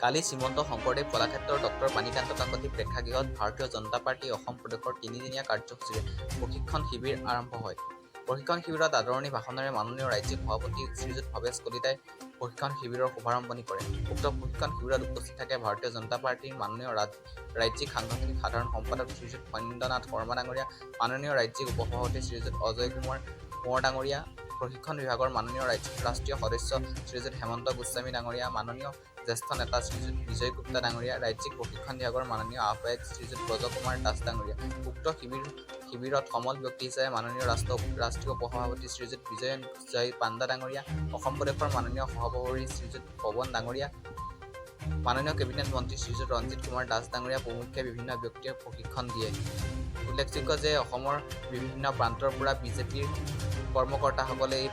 কালি Srimanta Sankardev কলাক্ষেত্ৰৰ doctor Banikanta Kakati প্ৰেক্ষাগৃহত ভাৰতীয় জনতা party Assam প্ৰদেশৰ 3দিনীয়া কাৰ্যসূচীৰে প্ৰশিক্ষণ শিবিৰ আৰম্ভ হয়। প্ৰশিক্ষণ শিবিৰত আদৰণি ভাষণেৰে মাননীয় ৰাজ্যিক সভাপতি শ্ৰীযুত ভৱেশ কলিতাই প্ৰশিক্ষণ শিবিৰৰ শুভাৰম্ভণি কৰে। উক্ত প্ৰশিক্ষণ শিবিৰত উপস্থিত থাকে ভাৰতীয় জনতা পাৰ্টিৰ মাননীয় ৰাজ্যিক সাংগঠনিক সাধাৰণ সম্পাদক শ্ৰীযুত ফণীন্দ্ৰনাথ শৰ্মা ডাঙৰীয়া, মাননীয় ৰাজ্যিক উপসভাপতি শ্ৰীযুত অজয় কুমাৰ কোঁৱৰ ডাঙৰীয়া, প্ৰশিক্ষণ বিভাগৰ মাননীয় ৰাষ্ট্ৰীয় সদস্য শ্ৰীযুত হেমন্ত গোস্বামী ডাঙৰীয়া, মাননীয় জ্যেষ্ঠ নেতা শ্ৰীযুত বিজয় গুপ্তা ডাঙৰীয়া, ৰাজ্যিক প্ৰশিক্ষণ বিভাগৰ মাননীয় আহ্বায়ক শ্ৰীযুত ব্ৰজ কুমাৰ দাস ডাঙৰীয়া। উক্ত শিবিৰত সমল ব্যক্তি হিচাপে মাননীয় ৰাষ্ট্ৰীয় উপসভাপতি শ্ৰীযুত বিজয় পাণ্ডা ডাঙৰীয়া, অসম প্ৰদেশৰ মাননীয় সভাপতি শ্ৰীযুত পৱন ডাঙৰীয়া, মাননীয় কেবিনেট মন্ত্ৰী শ্ৰীযুত ৰঞ্জিত কুমাৰ দাস ডাঙৰীয়া প্ৰমুখ্যে বিভিন্ন ব্যক্তিয়ে প্ৰশিক্ষণ দিয়ে। উল্লেখযোগ্য যে অসমৰ বিভিন্ন প্ৰান্তৰ পৰা বিজেপিৰ কৰ্মকৰ্তাসকলে এই